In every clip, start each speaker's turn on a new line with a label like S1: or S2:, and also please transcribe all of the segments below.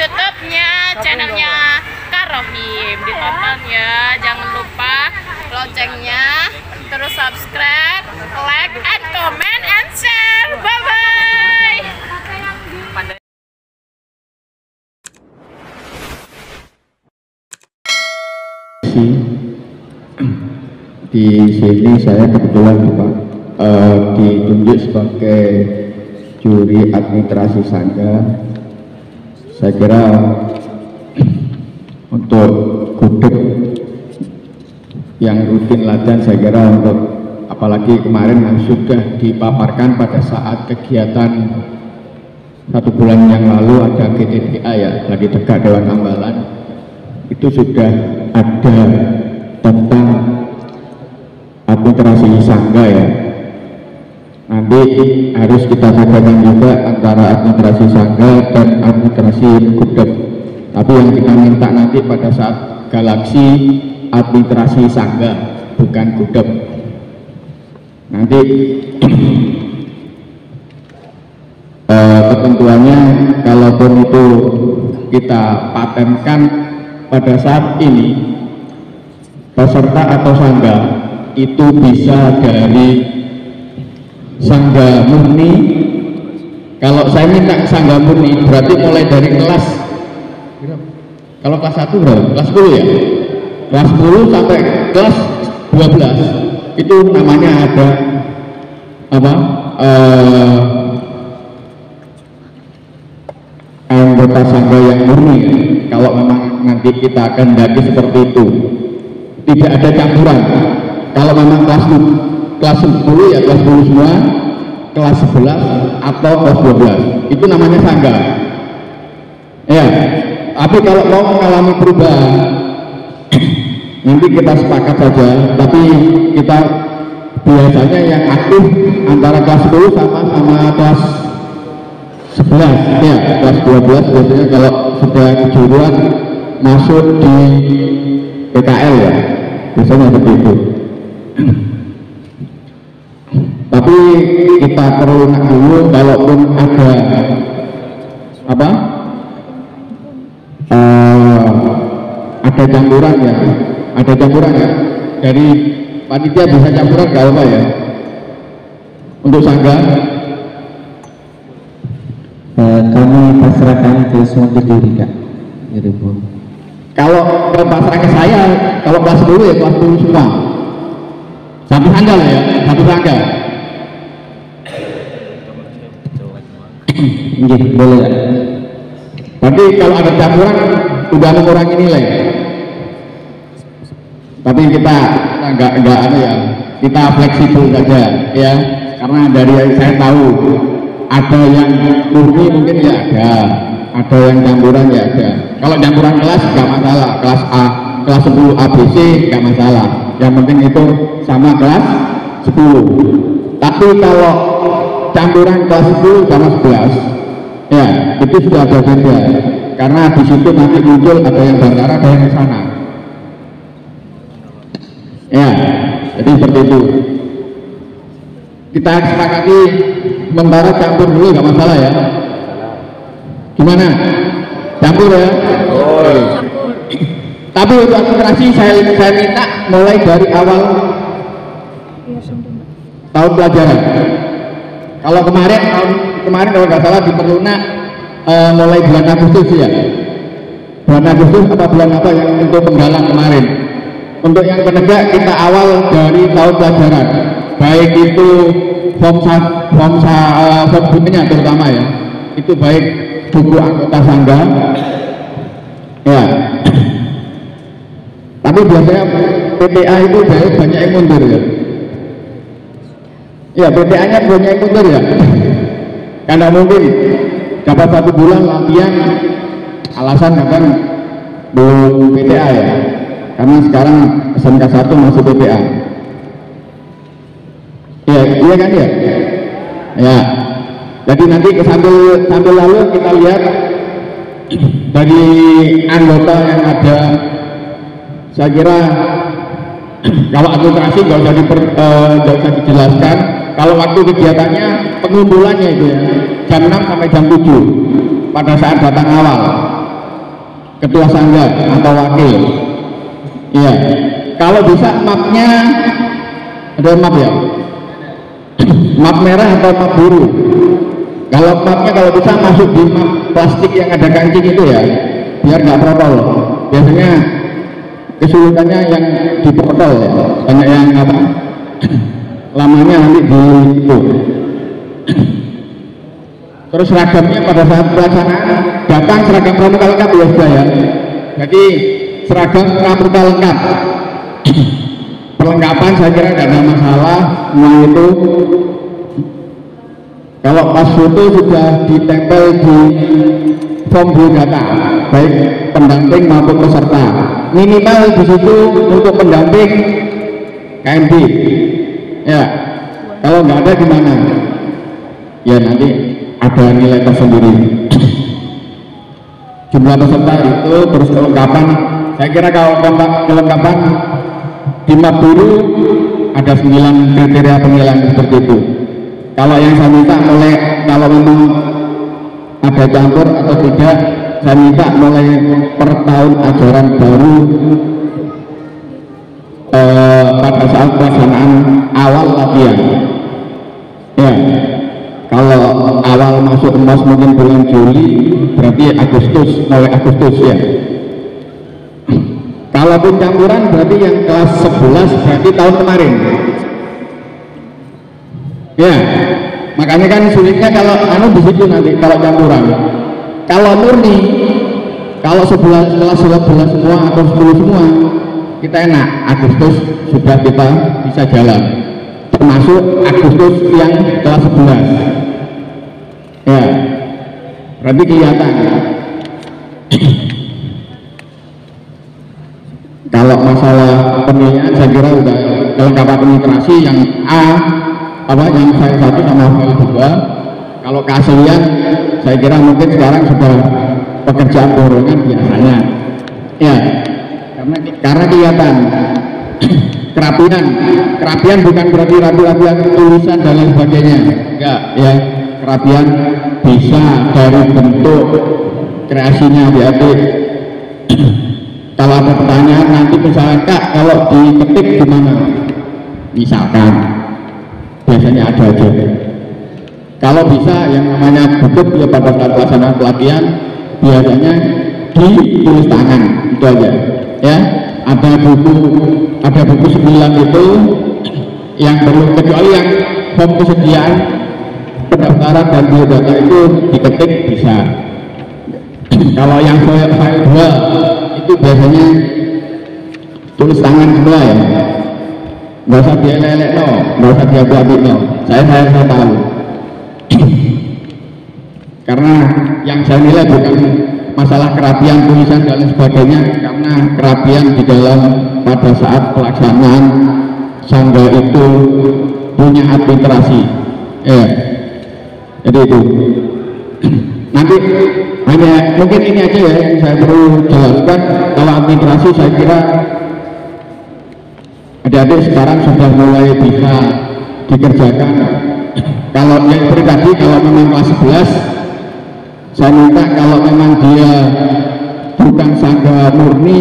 S1: YouTube-nya, channelnya Kak Rohim. Ditonton ya, jangan lupa loncengnya, terus subscribe, like, and comment, and share. Bye-bye.
S2: Di sini saya kebetulan ditunjuk sebagai juri administrasi sangga. Saya kira untuk gudeg yang rutin latihan, saya kira untuk apalagi kemarin yang sudah dipaparkan pada saat kegiatan 1 bulan yang lalu ada GTDA ya, lagi tegak Dewan Tambalan, itu sudah ada tentang administrasi sangga ya. Nanti harus kita bedakan juga antara administrasi sangga dan administrasi gudeg. Tapi yang kita minta nanti pada saat galaksi administrasi sangga, bukan gudeg. Nanti ketentuannya kalaupun itu kita patenkan pada saat ini, peserta atau sangga itu bisa dari sangga murni. Kalau saya minta sangga murni berarti mulai dari kelas, kalau kelas 1 berapa? Kelas 10 ya? Kelas 10 sampai kelas 12 itu namanya ada apa? Anggota sangga yang murni ya. Kalau memang nanti kita kehendaki seperti itu, tidak ada campuran. Kalau memang kelas 10 ya kelas 10 semua, kelas 11 atau kelas 12 itu namanya sangga ya. Tapi kalau mau mengalami perubahan nanti kita sepakat saja, tapi kita biasanya yang aktif antara kelas 10 sama kelas 11 ya. Kelas 12 biasanya kalau sudah kejuruan masuk di PKL ya, biasanya seperti itu. Tapi kita perlu nak dulu, kalaupun ada apa ada campuran ya, dari panitia bisa campuran nggak apa ya untuk sangga.
S3: Kami pasrahkan ke semua berdiri Kak.
S2: Kalau pasrah ke saya, kalau kelas 10 ya kelas 10 semua, satu sangga lah ya, satu sangga.
S3: Boleh ya.
S2: Tapi kalau ada campuran udah mengurangi nilai. Tapi kita nggak ya, kita fleksibel saja ya, karena dari yang saya tahu ada yang murni mungkin ya ada yang campuran ya ada. Kalau campuran kelas nggak masalah, kelas A, kelas 10 ABC nggak masalah. Yang penting itu sama kelas 10. Tapi kalau campuran kelas 10 sama 11 ya itu sudah ada beda, karena di situ nanti muncul ada yang Bantara, ada yang sana ya. Jadi seperti itu kita sepakati sementara campur dulu, nggak masalah ya. Gimana, campur ya? Tapi untuk administrasi saya minta mulai dari awal tahun pelajaran. Kalau kemarin kalau nggak salah di Perluna mulai bulan Agustus ya, bulan Agustus atau bulan apa yang untuk penggalang kemarin. Untuk yang penegak kita awal dari tahun pelajaran, baik itu form bukunya terutama ya, itu baik buku anggota sangga ya. Tapi biasanya PTA itu banyak yang mundur ya. Ya, PTA-nya banyak yang mundur ya. Karena mungkin dapat 1 bulan latihan, alasan kan belum PTA ya. Karena sekarang SMK 1 masih PTA. Ya, iya kan ya? Ya. Jadi nanti sambil lalu kita lihat dari anggota yang ada. Saya kira kalau administrasi nggak usah dijelaskan. Kalau waktu kegiatannya pengumpulannya itu ya jam 6 sampai jam 7 pada saat datang awal. ketua sangga atau wakil. Iya, kalau bisa mapnya ada map ya, map merah atau map biru. Kalau mapnya kalau bisa masuk di map plastik yang ada kancing itu ya, biar nggak protol. Biasanya kesulitannya yang di protol ya, banyak yang apa lamanya nanti di itu. Terus seragamnya pada saat pelaksanaan datang seragam pramuka lengkap ya sudah ya. Jadi seragam pramuka lengkap. Perlengkapan saya kira tidak ada masalah, semua itu. Kalau pas foto sudah ditempel di form biodata, baik pendamping maupun peserta. Minimal di situ untuk pendamping KMB. Ya, kalau nggak ada gimana? Ya nanti ada nilai tersendiri. Jumlah peserta itu terus kelengkapan. Saya kira kalau kelengkapan di map biru ada 9 kriteria penilaian seperti itu. Kalau yang saya minta mulai, kalau memang ada campur atau tidak, saya minta mulai per tahun ajaran baru pada saat pelaksanaan awal latihan. Ya, kalau awal masuk emas mungkin bulan Juli, berarti Agustus, mulai Agustus ya. Kalaupun campuran berarti yang kelas 11 berarti tahun kemarin. Ya, makanya kan sulitnya kalau di situ nanti kalau campuran. Kalau murni, kalau 11 kelas 11 semua atau 10 semua, kita enak. Agustus sudah kita bisa jalan. Termasuk Agustus yang kelas 11. Ya, berarti kelihatan. Kalau masalah penilaian saya kira udah kelengkapan administrasi yang A yang file 1 sama file 2. Kalau keaslian saya kira mungkin sekarang sudah pekerjaan dorongan biasanya. Ya, karena kelihatan kerapian bukan berarti rapi-rapian tulisan dan lain sebagainya. Enggak ya, kerapian bisa dari bentuk kreasinya adik-adik. Kalau ada pertanyaan nanti misalkan Kak, kalau diketik gimana? Misalkan, biasanya ada aja. Kalau bisa yang namanya buku ya pada saat pelaksanaan pelatihan biasanya ditulis tangan, itu aja. Ya, ada buku 9 itu yang belum, kecuali yang form kesediaan pendaftaran dan biodata itu diketik bisa. Kalau yang file 2 itu biasanya tulis tangan semua ya, nggak usah dielek-elek no, nggak usah diabik-abik no. Saya tahu karena yang saya nilai bukan masalah kerapian tulisan dan sebagainya, karena kerapian di dalam pada saat pelaksanaan sangga itu punya administrasi ya. Jadi itu nanti hanya mungkin ini aja ya yang saya perlu jelaskan. Kalau administrasi saya kira adik-adik sekarang sudah mulai bisa dikerjakan. Kalau yang tadi kalau memang kelas 11 saya minta kalau memang dia bukan sangga murni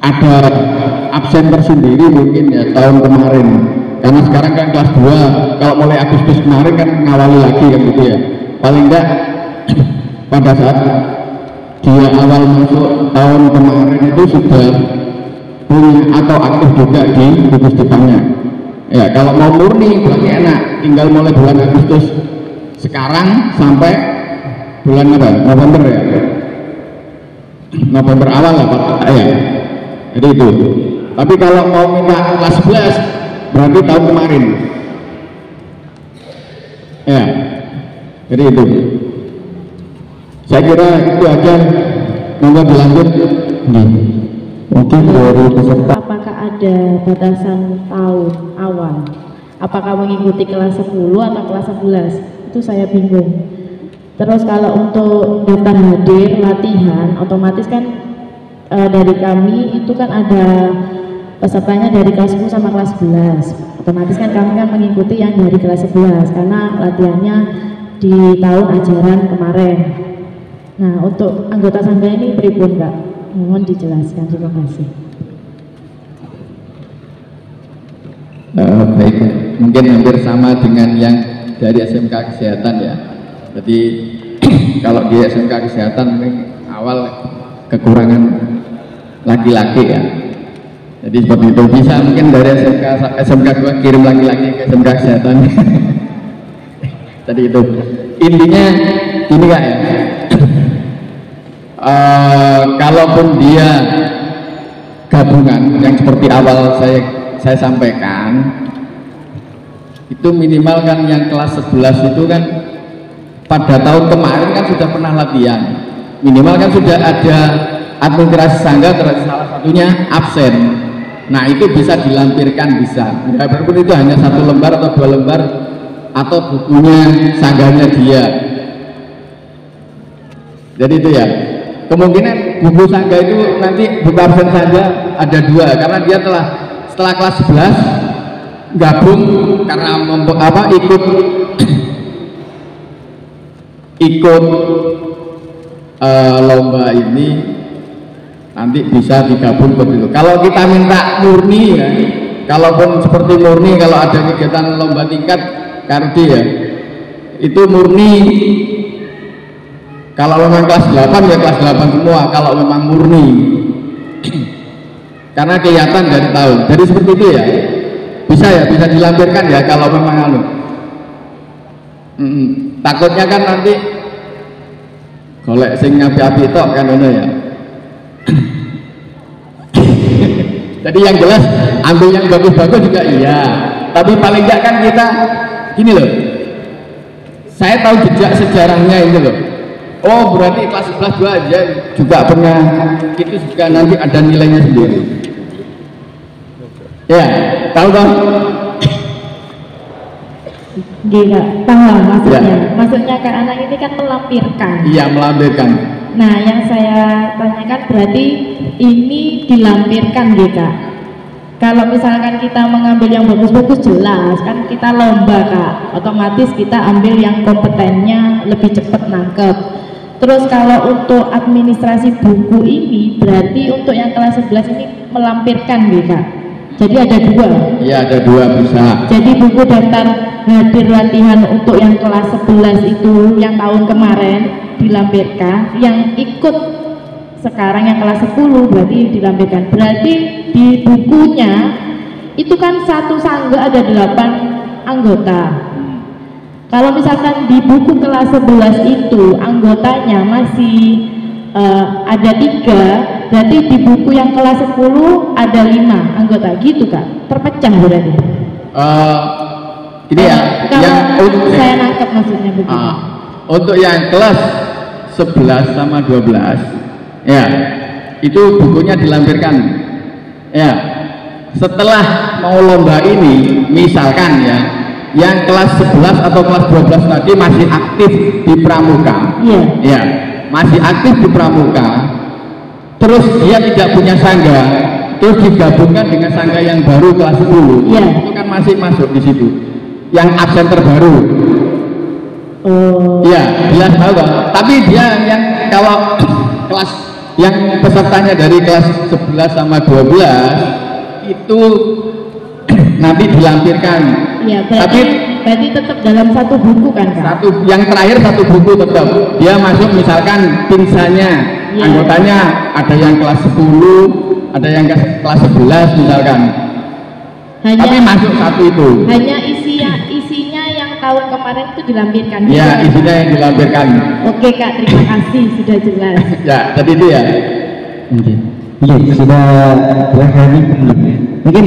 S2: ada absen tersendiri mungkin ya tahun kemarin, karena sekarang kan kelas 2 kalau mulai Agustus kemarin kan ngawali lagi kan gitu ya. Paling enggak pada saat dia awal masuk tahun kemarin itu sudah punya atau aktif juga di gugus depannya. Ya, kalau mau murni berarti enak, tinggal mulai bulan Agustus sekarang sampai bulan apa? November ya. November awal lah Pak ya. Jadi itu. Tapi kalau mau minta kelas 11 berarti tahun kemarin. Ya. Jadi itu. Saya kira itu aja. Monggo dilanjut.
S3: Mungkin dari peserta.
S4: Apakah ada batasan tahun awal? Apakah mengikuti kelas 10 atau kelas 11? Itu saya bingung. Terus kalau untuk daftar hadir latihan, otomatis kan dari kami itu kan ada pesertanya dari kelas 10 sama kelas 11. Otomatis kan kami kan mengikuti yang dari kelas 11 karena latihannya di tahun ajaran kemarin. Nah, untuk anggota sangga ini pripun Kak? Mohon dijelaskan, terima kasih.
S2: Baik, mungkin hampir sama dengan yang dari SMK Kesehatan ya. Jadi kalau di SMK Kesehatan ini awal kekurangan laki-laki ya. Jadi seperti itu, bisa mungkin dari SMK 2 kirim laki-laki ke SMK Kesehatan. Tadi itu intinya ini Kak ya. Kalaupun dia gabungan yang seperti awal saya sampaikan, itu minimal kan yang kelas 11 itu kan pada tahun kemarin kan sudah pernah latihan, minimal kan sudah ada administrasi sangga, salah satunya absen. Nah itu bisa dilampirkan, bisa walaupun itu hanya 1 lembar atau 2 lembar atau bukunya sangganya dia. Jadi itu ya, kemungkinan buku sangga itu nanti buku absen saja ada 2, karena dia setelah kelas 11 gabung karena ikut lomba ini, nanti bisa digabung begitu. Kalau kita minta murni ya, kalaupun seperti murni, kalau ada kegiatan lomba tingkat KRD ya, itu murni. Kalau memang kelas 8 ya kelas 8 semua, kalau memang murni. Karena kelihatan dari tahun. Jadi seperti itu ya. Bisa dilampirkan ya kalau memang takutnya kan nanti golek sing api-api tok kan ono ya. Jadi yang jelas ambil yang bagus-bagus juga iya. Tapi paling enggak kan kita gini loh. Saya tahu jejak sejarahnya ini loh. Oh berarti kelas 11 2 aja juga pernah, itu juga nanti ada nilainya sendiri. Ya, tahu dong?
S4: Gila, paham maksudnya.
S2: Ya.
S4: Maksudnya Kak anak ini kan melampirkan.
S2: Iya, melampirkan.
S4: Nah, yang saya tanyakan berarti ini dilampirkan gitu. Kalau misalkan kita mengambil yang bagus-bagus jelas kan kita lomba Kak, otomatis kita ambil yang kompetennya lebih cepat nangkep. Terus kalau untuk administrasi buku ini berarti untuk yang kelas 11 ini melampirkan gitu Kak. Jadi ada 2.
S2: Iya, ada 2 bisa.
S4: Jadi buku daftar hadir latihan untuk yang kelas 11 itu yang tahun kemarin dilampirkan, yang ikut sekarang yang kelas 10 berarti dilampirkan. Berarti di bukunya itu kan satu sangga ada 8 anggota. Kalau misalkan di buku kelas 11 itu anggotanya masih ada 3, berarti di buku yang kelas 10 ada 5 anggota gitu Kak, terpecah berarti.
S2: Ini ya,
S4: kalau saya nangkep maksudnya begitu.
S2: Untuk yang kelas 11 sama 12 ya, itu bukunya dilampirkan ya. Setelah mau lomba ini misalkan ya, yang kelas 11 atau kelas 12 tadi masih aktif di pramuka, ya, masih aktif di pramuka, terus dia tidak punya sangga, terus digabungkan dengan sangga yang baru kelas 10, itu kan masih masuk di situ, yang absen terbaru. Ya, jelas tahu kan? Tapi dia yang kalau kelas yang pesertanya dari kelas 11 sama 12 itu nanti dilampirkan.
S4: Ya, berarti tetap dalam satu buku kan Kak?
S2: Yang terakhir satu buku tetap. Dia masuk misalkan pinsanya, anggotanya ada yang kelas 10, ada yang kelas 11 misalkan. Tapi masuk satu itu.
S4: Hanya isinya yang tahun kemarin itu dilampirkan.
S2: Ya, isinya yang dilampirkan.
S4: Oke Kak, terima kasih sudah jelas.
S2: Ya, tadi itu ya.
S3: Iya, sudah terakhir ini mungkin